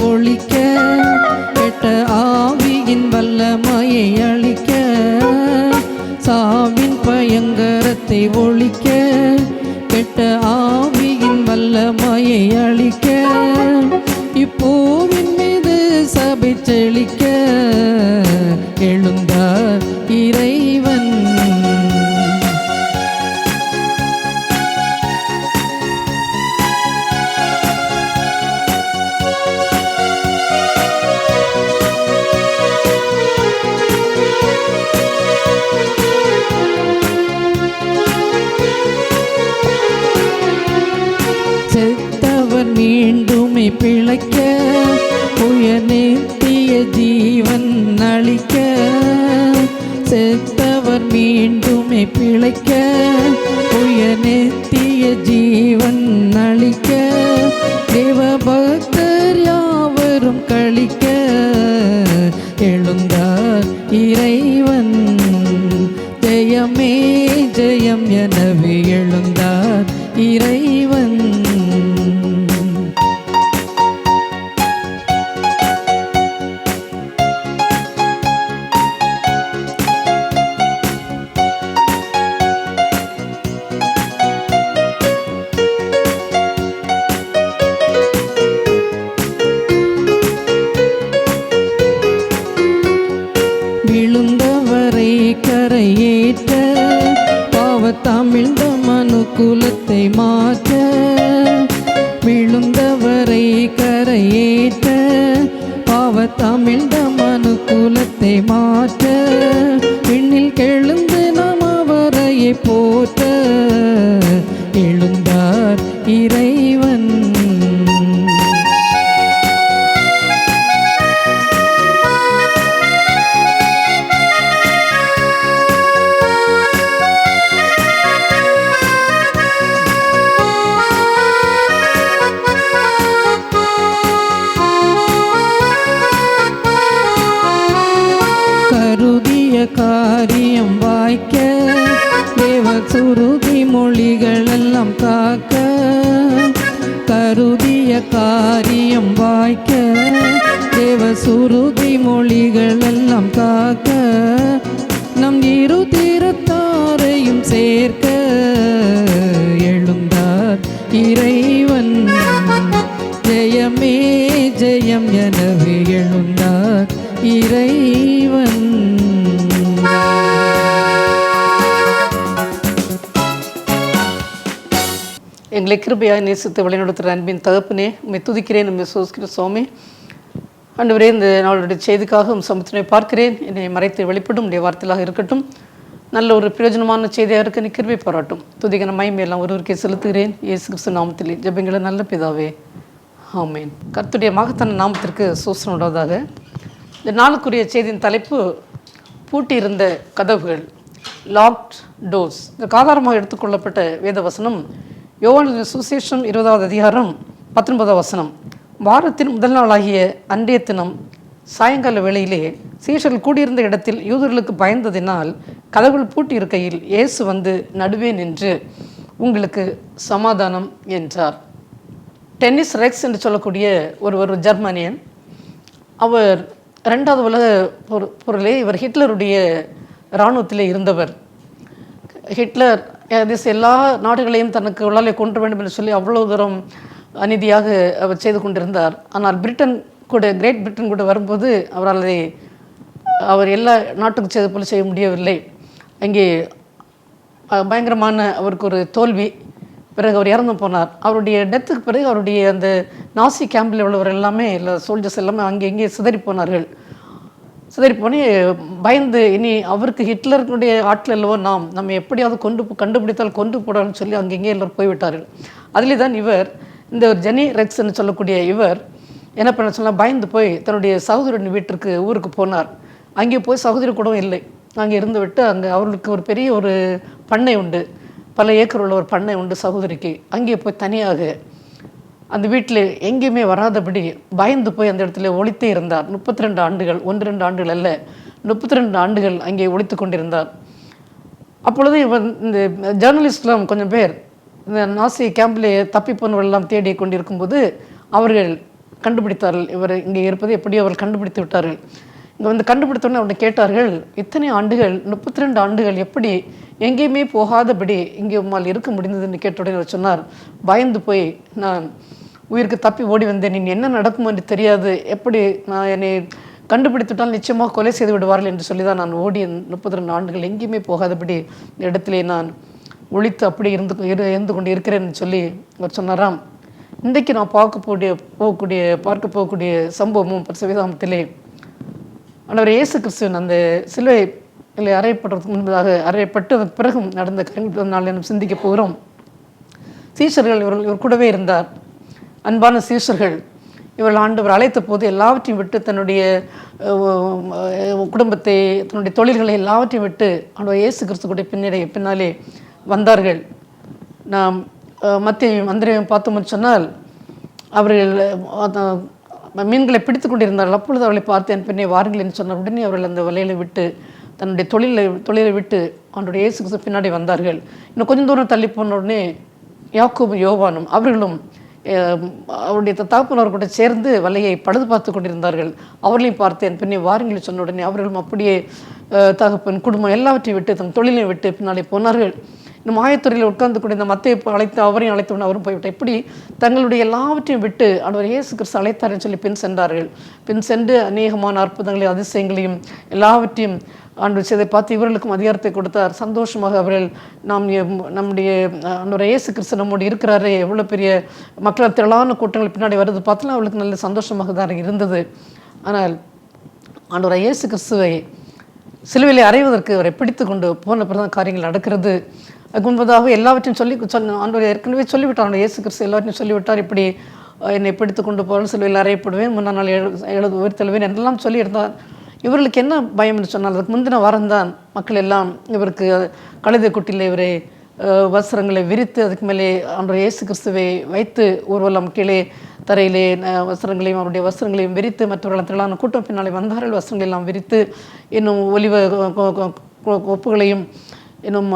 ஒழிக்க, கெட்ட ஆவியின் வல்லமையை அழிக்க, சாவின் பயங்கரத்தை ஒழிக்க, கெட்ட ஆவியின் வல்லமையை அழிக்க, இப்பூவின் மீது சபை செழிக்க எழுந்தார் இறைவன். செத்தவர் மீண்டுமே பிழைக்க, உயர்நித்திய ஜீவன் அளிக்க, செத்தவர் மீண்டுமே பிழைக்க, உயர்நித்திய ஜீவன் அளிக்க, தேவபக்தர் யாவரும் களிக்க எழுந்தார் இறைவன். ஜெயமே ஜெயம் எனவே எழுந்தார் இறைவன். விழுந்தவரை கரையேற்ற, பாவத்தமிழ்ந்த மனுக்குலத்தை மாற்ற, விழுந்தவரை கரையேற்ற, பாவத்தமிழ்ந்த மனுக்குலத்தை மாற்ற, விண்ணில் கெழுந்து நாம் அவரையை போற்ற எழுந்தார் இறைவன். கருதிய காரியம் வாய்க்க, தேவ சுருதி மொழிகள் எல்லாம் காக்க, கருதிய காரியம் வாய்க்க, தேவ சுருதி மொழிகள் எல்லாம் காக்க, நம் இரு தீரத்தாரையும் சேர்க்க எழுந்தார் இறைவன். ஜெயமே ஜெயம் எனவே எழுந்தார் இறைவன். எங்களை கிருபையாய் நேசித்து வழிநடத்துகிற அன்பின் தகப்பனே, உம்மை துதிக்கிறேன், உம்மை சோதிக்கிறேன் சுவாமி. ஆண்டவரே, இந்த நாளுடைய செய்திக்காக சமுத்திரனை பார்க்கிறேன். என்னை மறைத்து வெளிப்படும் உடைய வார்த்தையாக இருக்கட்டும். நல்ல ஒரு பிரயோஜனமான செய்தியாக இருக்க நீ கிருபை பாராட்டும். துதிகன மகிமையெல்லாம் ஒருவருக்கே செலுத்துகிறேன் இயேசு கிறிஸ்து நாமத்திலே ஜெபங்களை நல்ல பிதாவே, ஆமேன். கர்த்தருடைய மகத்தான நாமத்திற்கு சோசனம் உண்டாவதாக. இந்த நாளுக்குரிய செய்தியின் தலைப்பு பூட்டியிருந்த கதவுகள், லாக்ட் டோர்ஸ். இதற்கு ஆதாரமாக எடுத்துக்கொள்ளப்பட்ட வேத வசனம் யோவானின் சுவிசேஷம் 20வது அதிகாரம் 19வது வசனம். வாரத்தின் முதல் நாளாகிய அன்றைய தினம் சாயங்கால வேளையிலே சீஷர்கள் கூடியிருந்த இடத்தில் யூதர்களுக்கு பயந்ததினால் கதவுகள் பூட்டி இருக்கையில் இயேசு வந்து நடுவே நின்று உங்களுக்கு சமாதானம் என்றார். டென்னிஸ் ரெக்ஸ் என்று சொல்லக்கூடிய ஒரு ஜெர்மனியன். அவர் 2வது உலக பொருளே இவர் ஹிட்லருடைய இராணுவத்திலே இருந்தவர். ஹிட்லர் எல்லா நாடுகளையும் தனக்கு உள்ளாலே கொண்டு வேண்டும் என்று சொல்லி அவ்வளோ தூரம் அநீதியாக அவர் செய்து கொண்டிருந்தார். ஆனால் கிரேட் பிரிட்டன் கூட வரும்போது அவர் எல்லா நாட்டுக்கும் செய்த போல செய்ய முடியவில்லை. அங்கே பயங்கரமான அவருக்கு ஒரு தோல்வி. பிறகு அவர் இறந்து போனார். அவருடைய டெத்துக்கு பிறகு அவருடைய அந்த நாசி கேம்பில் உள்ளவர் எல்லாமே இல்லை சோல்ஜர்ஸ் எல்லாமே இங்கே சிதறி போனார்கள். சிதறி போனே பயந்து இனி அவருக்கு ஹிட்லருடைய ஆட்கள் அல்லவோ நம்ம எப்படியாவது கண்டுபிடித்தால் கொண்டு போடான்னு சொல்லி அங்கெங்கே எல்லோரும் போய்விட்டார்கள். அதிலே தான் இவர் இந்த ஜெனி ரெக்ஸ்ன்னு சொல்லக்கூடிய இவர் என்ன பண்ண சொன்னால் பயந்து போய் தன்னுடைய சகோதரன் வீட்டிற்கு ஊருக்கு போனார். அங்கே போய் சகோதரி கூட இல்லை. அங்கே இருந்து விட்டு அங்கே அவர்களுக்கு ஒரு பெரிய ஒரு பண்ணை உண்டு, பல ஏக்கர் உள்ள ஒரு பண்ணை உண்டு சகோதரிக்கு. அங்கே போய் தனியாக அந்த வீட்டில் எங்கேயுமே வராதபடி பயந்து போய் அந்த இடத்துல ஒளித்தே இருந்தார். 32 ஆண்டுகள், 1-2 ஆண்டுகள் அல்ல, 32 ஆண்டுகள் அங்கே ஒளித்து கொண்டிருந்தார். அப்பொழுது இவன் இந்த ஜேர்னலிஸ்ட்லாம் கொஞ்சம் பேர் இந்த நாசி கேம்பில் தப்பி போனவர்களெல்லாம் தேடி கொண்டிருக்கும்போது அவர்கள் கண்டுபிடித்தார்கள். இவர் இங்கே இருப்பது எப்படியோ அவர்கள் கண்டுபிடித்து விட்டார்கள். இங்கே வந்து கண்டுபிடித்தோடனே அவனை கேட்டார்கள், இத்தனை ஆண்டுகள் 32 ஆண்டுகள் எப்படி எங்கேயுமே போகாதபடி இங்கே உம்மால் இருக்க முடிந்ததுன்னு கேட்ட உடனே அவர் சொன்னார், பயந்து போய் நான் உயிருக்கு தப்பி ஓடி வந்தேன். நீ என்ன நடக்கும் என்று தெரியாது, எப்படி நான் என்னை கண்டுபிடித்துட்டால் நிச்சயமாக கொலை செய்து விடுவார்கள் என்று சொல்லி தான் நான் ஓடி 32 ஆண்டுகள் எங்கேயுமே போகாதபடி இந்த இடத்திலே நான் ஒழித்து அப்படி இருந்து கொண்டு இருக்கிறேன்னு சொல்லி அவர் சொன்னாராம். இன்றைக்கு நான் பார்க்க போகக்கூடிய சம்பவமும் பரிசுத்தவேதாகமத்திலே ஆண்டவர் இயேசு கிறிஸ்துவின் அந்த சிலுவையில் அறையப்படுறதுக்கு முன்பதாக அறையப்பட்டு பிறகும் நடந்த காரியங்கள் நாம் சிந்திக்க போகிறோம். சீஷர்கள் இவர் கூடவே இருந்தார். அன்பான சீஷர்கள் இவர்கள் ஆண்டவர் அழைத்த போது எல்லாவற்றையும் விட்டு தன்னுடைய குடும்பத்தை, தன்னுடைய தொழில்களை எல்லாவற்றையும் விட்டு ஆண்டவர் இயேசு கிறிஸ்துவுடைய பின்னாலே வந்தார்கள். நாம் மத்தேயும் அந்திரேயும் பார்த்தோம்னு சொன்னால் அவர்கள் மீன்களை பிடித்து கொண்டிருந்தார்கள். அப்பொழுது அவர்களை பார்த்து என் பின்னே வாருங்கள் என்று சொன்னார். உடனே அவர்கள் அந்த வலையை விட்டு தன்னுடைய தொழிலை விட்டு அவனுடைய இயேசு கிறிஸ்து பின்னாடி வந்தார்கள். இன்னும் கொஞ்சம் தூரம் தள்ளி போன உடனே யாக்கோபும் யோவானும் அவர்களும் அவருடைய தகப்பனவர் கூட சேர்ந்து வலையை பழுது பார்த்து கொண்டிருந்தார்கள். அவர்களையும் பார்த்து என் பின்னே வாருங்கள் சொன்ன உடனே அவர்களும் அப்படியே தகப்பன் குடும்பம் எல்லாவற்றையும் விட்டு தன் தொழிலை விட்டு பின்னாலே போனார்கள். இந்த மாயத்துறையில் உட்கார்ந்து கொண்டு இந்த மத்தையை அழைத்து அவரையும் அழைத்தவன் அவரும் போய்விட்டார். இப்படி தங்களுடைய எல்லாவற்றையும் விட்டு ஆண்டவர் இயேசு கிறிஸ்து அழைத்தார்னு சொல்லி பின் சென்றார்கள். பின் சென்று அநேகமான அற்புதங்களையும் அதிசயங்களையும் எல்லாவற்றையும் ஆண்டவர் செய்தை பார்த்து இவர்களுக்கும் அதிகாரத்தை கொடுத்தார். சந்தோஷமாக அவர்கள் நம்முடைய ஆண்டவர் இயேசு கிறிஸ்து நம்மோடு இருக்கிறாரே, எவ்வளோ பெரிய மக்கள் திரளான கூட்டங்கள் பின்னாடி வருது பார்த்தலாம் அவளுக்கு நல்ல சந்தோஷமாக தான் இருந்தது. ஆனால் ஆண்டவர் இயேசு கிறிஸ்துவை சிலுவையிலே அறைவதற்கு அவரை பிடித்து கொண்டு போன பிறதான் காரியங்கள் நடக்கிறது. அதுக்கு முன்பதாக எல்லாவற்றையும் ஆண்டவர் ஏற்கனவே சொல்லிவிட்டார். இயேசு கிறிஸ்து எல்லாவற்றையும் சொல்லிவிட்டார். இப்படி என்னை பிடித்து கொண்டு போகிற சிலுவையில் அறையப்படுவேன், முன்னாள் நாள் உயிர்த்தெழுவேன் என்றெல்லாம் சொல்லியிருந்தார். இவர்களுக்கு என்ன பயம் என்று சொன்னால், அதுக்கு முந்தின வாரம்தான் மக்கள் எல்லாம் இவருக்கு கழுதை குட்டியில் இவரை வஸ்திரங்களை விரித்து அதுக்கு மேலே ஆண்டவர் இயேசு கிறிஸ்துவை வைத்து ஊர்வலம் கீழே தரையிலே வஸ்திரங்களையும் அவருடைய வஸ்திரங்களையும் விரித்து மற்றவர்கள் திரளான கூட்டம் பின்னாலே வந்தார்கள். வஸ்திரங்களை எல்லாம் விரித்து இன்னும் ஒலிவ ஒப்புகளையும் இன்னும்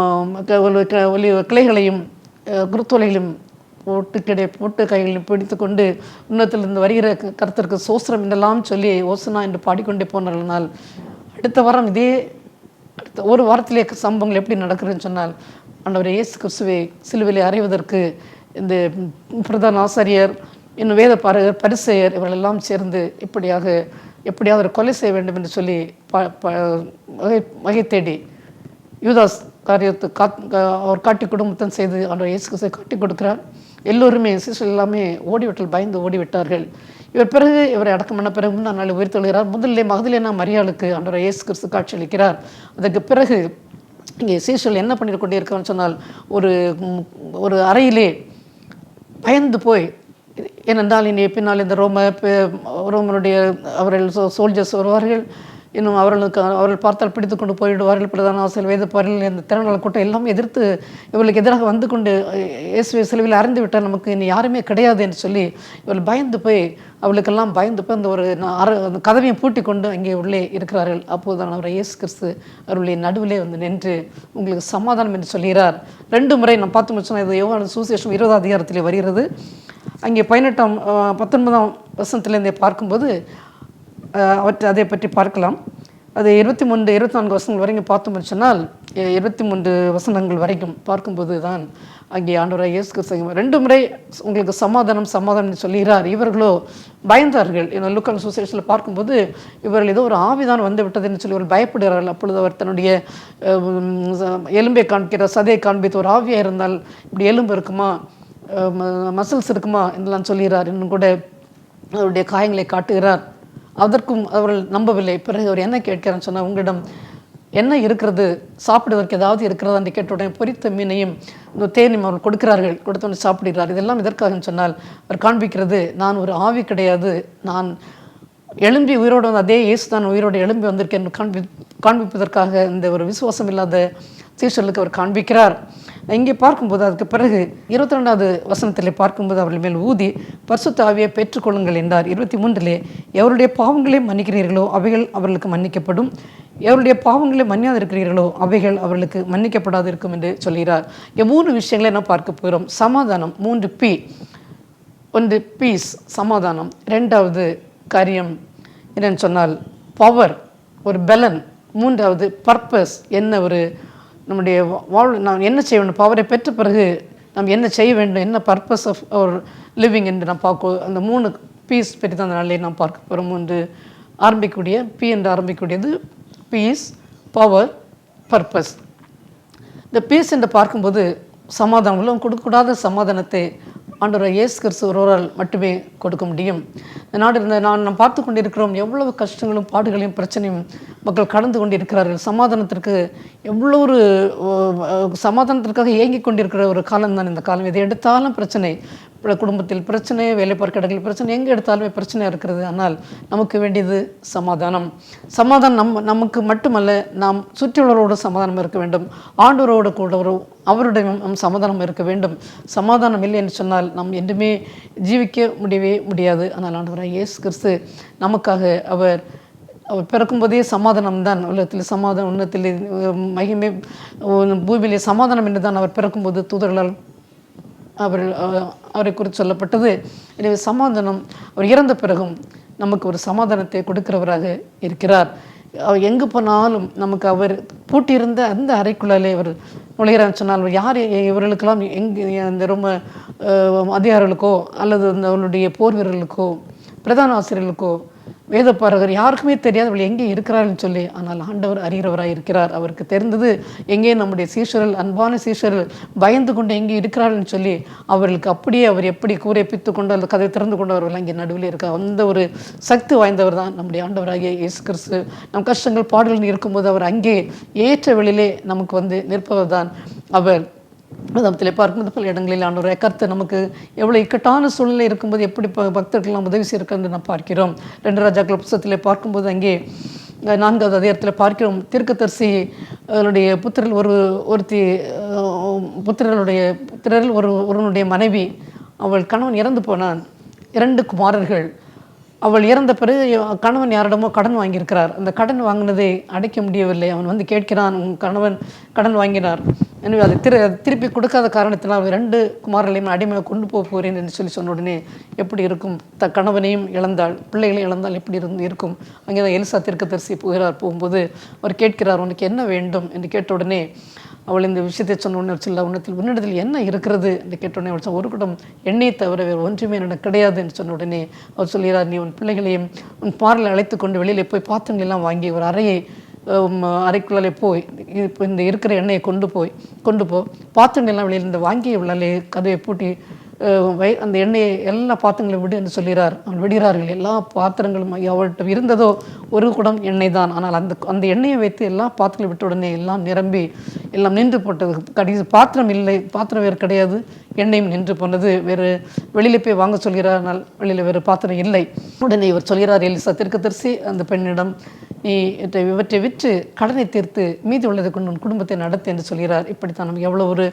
ஒலிவ கிளைகளையும் குருத்தோலைகளையும் போட்டு கைகளில் பிடித்து கொண்டு உன்னத்திலிருந்து வருகிற கர்த்தருக்கு சோஸ்திரம் என்றெல்லாம் சொல்லி ஓசனா என்று பாடிக்கொண்டே போனார்கள். அடுத்த வாரம் அடுத்த ஒரு வாரத்திலே சம்பவங்கள் எப்படி நடக்குதுன்னு சொன்னால், ஆண்டவர் இயேசு கிறிஸ்துவை சிலுவையிலே அறைவதற்கு இந்த பிரதான ஆசாரியர் இன்னும் வேத பரிசேயர் இவர்கள் எல்லாம் சேர்ந்து எப்படியாவது ஒரு கொலை செய்ய வேண்டும் என்று சொல்லி வகை தேடி யூதாஸ் காரியத்தை அவர் காட்டி குடும்பத்தன் செய்து ஆண்டவர் இயேசு கிறிஸ்துவை காட்டி கொடுக்கிறார். எல்லோருமே சிஸ்டர் எல்லாமே ஓடிவிட்டால் பயந்து ஓடிவிட்டார்கள். இவர் பிறகு இவரை அடக்கம் பண்ண பிறகு முன்னாள் நாள் உயிர்த்தெழுகிறார். முதல்ல மகதலேனா மரியாளுக்கு ஆண்டவர் இயேசு கிறிஸ்து காட்சி அளிக்கிறார். அதற்கு பிறகு இங்கே சீஷர்கள் என்ன பண்ணிட்டு கொண்டே இருக்கான்னு சொன்னால், ஒரு அறையிலே பயந்து போய், ஏனென்றால் இனி பின்னால் இந்த ரோமனுடைய அவர்கள் சோல்ஜர்ஸ் வருவார்கள், இன்னும் அவர்கள் பார்த்தால் பிடித்து கொண்டு போயிடுவார்கள், பிரதான ஆசிரியர் வேதப்பார்கள் இந்த திறனாளர் கூட்டம் எல்லாமே எதிர்த்து இவர்களுக்கு எதிராக வந்து கொண்டு இயேசுவை சிலுவையில் அறிந்து விட்டால் நமக்கு இனி யாருமே கிடையாது என்று சொல்லி இவர்கள் பயந்து போய் அவளுக்கெல்லாம் பயந்து போய் அந்த கதவையும் பூட்டி கொண்டு அங்கே உள்ளே இருக்கிறார்கள். அப்போதுதான் அவர் இயேசு கிறிஸ்து அவருடைய நடுவிலே வந்து நின்று உங்களுக்கு சமாதானம் என்று சொல்கிறார். 2 முறை நான் பார்த்து முடிச்சோன்னா, இது யோவான் சுவிசேஷம் 20ஆம் அதிகாரத்திலே வருகிறது. அங்கே 19ஆம் வசனத்திலேருந்தே பார்க்கும்போது அதை பற்றி பார்க்கலாம். அது 23, 24 வசனங்கள் வரைக்கும் பார்த்தோம்னு சொன்னால் 23 வசனங்கள் வரைக்கும் பார்க்கும்போது தான் அங்கே ஆண்டவராகிய இயேசு கிறிஸ்து 2 முறை உங்களுக்கு சமாதானம் சொல்லுகிறார். இவர்களோ பயந்தார்கள். லூக்கான சுவிசேஷத்தில் பார்க்கும்போது இவர்கள் ஏதோ ஒரு ஆவிதான் வந்து விட்டதுன்னு சொல்லி இவர்கள் பயப்படுகிறார்கள். அப்பொழுது அவர் தன்னுடைய எலும்பை காண்பிக்கிற சதையை காண்பித்து, ஒரு ஆவியாக இருந்தால் இப்படி எலும்பு இருக்குமா, மசில்ஸ் இருக்குமா என்றெல்லாம் சொல்லுகிறார். இன்னும் கூட அவருடைய காயங்களை காட்டுகிறார். அதற்கும் அவர்கள் நம்பவில்லை. பிறகு அவர் என்ன கேட்கிறான்னு சொன்னால், உங்களிடம் என்ன இருக்கிறது, சாப்பிடுவதற்கு ஏதாவது இருக்கிறதா என்று கேட்ட உடனே பொரித்த மீனையும் தேனையும் அவர்கள் கொடுக்கிறார்கள். கொடுத்தோன்னு சாப்பிடுகிறார். இதெல்லாம் எதற்காக சொன்னால், அவர் காண்பிக்கிறது, நான் ஒரு ஆவி கிடையாது, நான் எழும்பி உயிரோடு வந்து அதே இயேசு தான் உயிரோடு எழும்பி வந்திருக்கேன் காண்பிப்பதற்காக இந்த ஒரு விசுவாசம் இல்லாத சீஷர்களுக்கு அவர் காண்பிக்கிறார். இங்கே பார்க்கும்போது அதுக்கு பிறகு 22வது வசனத்திலே பார்க்கும்போது அவர்கள் மேல் ஊதி பரிசுத்த ஆவியை பெற்றுக்கொள்ளுங்கள் என்றார். 23 எவருடைய பாவங்களை மன்னிக்கிறீர்களோ அவைகள் அவர்களுக்கு மன்னிக்கப்படும், எவருடைய பாவங்களை மன்னியாது இருக்கிறீர்களோ அவைகள் அவர்களுக்கு மன்னிக்கப்படாது இருக்கும் என்று சொல்கிறார். 3 விஷயங்களை நான் பார்க்க போகிறோம். சமாதானம் 3P. ஒன்று பீஸ், சமாதானம். ரெண்டாவது காரியம் என்னன்னு சொன்னால் பவர், ஒரு பலன். மூன்றாவது பர்பஸ், என்ன ஒரு நம்முடைய நாம் என்ன செய்ய வேண்டும், பவரை பெற்ற பிறகு நாம் என்ன செய்ய வேண்டும், என்ன பர்பஸ் ஆஃப் அவர் லிவிங் என்று நாம் பார்க்க. அந்த 3 பீஸ் பற்றி தான் அந்த நாளிலே நாம் பார்க்க போகிறோம். ஒன்று ஆரம்பிக்கக்கூடிய பி என்று ஆரம்பிக்கக்கூடியது பீஸ், பவர், பர்பஸ். இந்த பீஸ் என்று பார்க்கும்போது சமாதானம், உலகம் கொடுக்கக்கூடாத சமாதானத்தை ஆண்டவர் இயேசு கிறிஸ்து ஒருவரால் மட்டுமே கொடுக்க முடியும். இந்த நாடு இருந்த நாம் பார்த்து கொண்டிருக்கிறோம், எவ்வளவு கஷ்டங்களும் பாடுகளையும் பிரச்சனையும் மக்கள் கடந்து கொண்டிருக்கிறார்கள். சமாதானத்திற்கு எவ்வளோ ஒரு சமாதானத்திற்காக ஏங்கி கொண்டிருக்கிற ஒரு காலம் தான் இந்த காலம். எதை எடுத்தாலும் பிரச்சனை, குடும்பத்தில் பிரச்சனை, வேலை பார்க்க இடங்களில் பிரச்சனை, எங்கே எடுத்தாலுமே பிரச்சனையாக இருக்கிறது. ஆனால் நமக்கு வேண்டியது சமாதானம். சமாதானம் நமக்கு மட்டுமல்ல, நாம் சுற்றியுள்ளவரோடு சமாதானம் இருக்க வேண்டும். ஆண்டவரோடு கூட அவருடைய நம் சமாதானம் இருக்க வேண்டும். சமாதானம் இல்லை என்று சொன்னால் நாம் என்றுமே ஜீவிக்க முடியவே முடியாது. ஆனால் ஆண்டவராக இயேசு கிறிஸ்து நமக்காக அவர் பிறக்கும்போதே சமாதானம் தான். உலகத்தில் சமாதானம், உன்னத்தில் மகிமை, பூமியிலே சமாதானம் என்று தான் அவர் பிறக்கும்போது தூதர்களால் அவரை குறித்து சொல்லப்பட்டது. எனவே சமாதானம் அவர் இறந்த பிறகும் நமக்கு ஒரு சமாதானத்தை கொடுக்கிறவராக இருக்கிறார். அவர் எங்கு போனாலும் நமக்கு அவர் பூட்டியிருந்த அந்த அறைக்குள்ளாலே அவர் நுழைகிறான்னு சொன்னால் யார் இவர்களுக்கெல்லாம் இந்த ரொம்ப அதிகாரிகளுக்கோ அல்லது அவருடைய போர் வீரர்களுக்கோ பிரதான ஆசிரியர்களுக்கோ வேதப்பாரகர் யாருக்குமே தெரியாது அவள் எங்கே இருக்கிறாள்னு சொல்லி. ஆனால் ஆண்டவர் அறிகிறவராக இருக்கிறார். அவருக்கு தெரிந்தது எங்கே நம்முடைய சீஷர்கள், அன்பான சீஷர்கள் பயந்து கொண்டு எங்கே இருக்கிறாள்னு சொல்லி அவர்களுக்கு அப்படியே அவர் எப்படி கூரை பித்து கொண்டு அந்த கதை திறந்து கொண்டு அவர்கள் அங்கே நடுவில் இருக்க அந்த ஒரு சக்தி வாய்ந்தவர் தான் நம்முடைய ஆண்டவராகிய இயேசு கிறிஸ்து. நம் கஷ்டங்கள் பாடல்கள் இருக்கும்போது அவர் அங்கே ஏற்ற வெளியிலே நமக்கு வந்து நிற்பவர் தான் அவர். வேதத்திலே பார்க்கும்போது பல இடங்களில் ஆண்டவருடைய கர்த்தர் நமக்கு எவ்வளோ இக்கட்டான சூழ்நிலை இருக்கும்போது எப்படி பக்தர்கள்லாம் உதவி செய்யிருக்கிறது நாம் பார்க்கிறோம். 2 ராஜாக்கள் புத்தகத்திலே பார்க்கும்போது அங்கே 4வது அதிகாரத்தில் பார்க்கிறோம். தீர்க்கதரிசி அவருடைய புத்திரல் ஒருத்தி புத்திரரில் ஒருவனுடைய மனைவி, அவள் கணவன் இறந்து போனான். 2 குமாரர்கள். அவள் இறந்த பிறகு கணவன் யாரிடமோ கடன் வாங்கியிருக்கிறார். அந்த கடன் வாங்கினதை அடைக்க முடியவில்லை. அவன் வந்து கேட்கிறான், உன் கணவன் கடன் வாங்கினார், எனவே அதை திருப்பி கொடுக்காத காரணத்தினால் 2 குமாரர்களையும் அடிமையாக கொண்டு போகிறேன் என்று சொன்ன உடனே எப்படி இருக்கும்? கணவனையும் இழந்தாள், பிள்ளைகளையும் இழந்தால் எப்படி இருக்கும்? அங்கே தான் எலிசா தீர்க்கதரிசி போகும்போது அவர் கேட்கிறார், உனக்கு என்ன வேண்டும் என்று கேட்ட உடனே அவள் இந்த விஷயத்தை சொன்ன உடனே சொல்ல, உன்னிடத்தில் என்ன இருக்கிறது என்று கேட்டவுடனே அவள் ஒரு குடம் எண்ணெயை தவிர வேறு ஒன்றுமே எனக்கு கிடையாது என்று சொன்ன உடனே அவர் சொல்கிறார், நீ உன் பிள்ளைகளையும் உன் பார்லை அழைத்து கொண்டு வெளியில் போய் பாத்திரங்களெல்லாம் வாங்கி ஒரு அறைக்குள்ளாலே போய் இப்போ இந்த இருக்கிற எண்ணெயை கொண்டு போ, பாத்திரங்களெல்லாம் வெளியில் இந்த வாங்கிய உள்ளாலே கதவை பூட்டி அந்த எண்ணெயை எல்லா பாத்திரங்களையும் விடு என்று சொல்கிறார். அவன் விடுகிறார்கள். எல்லா பாத்திரங்களும் அவள்கிட்ட இருந்ததோ ஒரு குடம் எண்ணெய் தான். ஆனால் அந்த எண்ணெயை வைத்து எல்லா பாத்திரங்களும் விட்ட உடனே எல்லாம் நிரம்பி எல்லாம் நின்று போட்டது. கடைசி பாத்திரம் இல்லை, பாத்திரம் வேறு கிடையாது, எண்ணெயும் நின்று போனது. வேறு வெளியில் போய் வாங்க சொல்கிறார், ஆனால் வெளியில் வேறு பாத்திரம் இல்லை. உடனே இவர் சொல்கிறார், எலிசா தீர்க்கதரிசி அந்த பெண்ணிடம், நீ இவற்றை விற்று கடனை தீர்த்து மீதி உள்ளதை கொண்டு உன் குடும்பத்தை நடத்து என்று சொல்கிறார். இப்படித்தான் நமக்கு எவ்வளோ ஒரு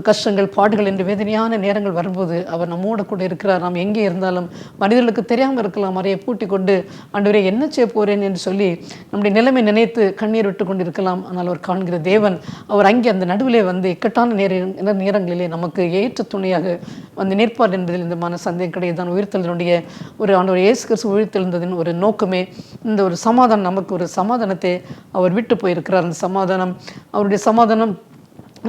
கஷ்டங்கள், பாடுகள் என்று வேதனையான நேரங்கள் வரும்போது அவர் நம்மோட கூட இருக்கிறார். நாம் எங்கே இருந்தாலும் மனிதர்களுக்கு தெரியாமல் இருக்கலாம், மறையை பூட்டி கொண்டு ஆண்டவரே என்ன செய்ய போகிறேன் என்று சொல்லி நம்முடைய நிலைமை நினைத்து கண்ணீர் விட்டு கொண்டு இருக்கலாம். ஆனால் அவர் காண்கிற தேவன் அவர் அங்கே அந்த நடுவிலே வந்து இக்கட்டான நேரங்களிலே நமக்கு ஏற்ற துணையாக வந்து நிற்பார் என்பதில் இந்த மன சந்தேகம் கிடையாது. தான் உயிர்த்தெழுந்தனுடைய ஒரு ஆண்டவர் இயேசு கிறிஸ்து உயிர்த்தெழுந்ததின் ஒரு நோக்கமே இந்த ஒரு சமாதானம். நமக்கு ஒரு சமாதானத்தை அவர் விட்டு போயிருக்கிறார். அந்த சமாதானம், அவருடைய சமாதானம்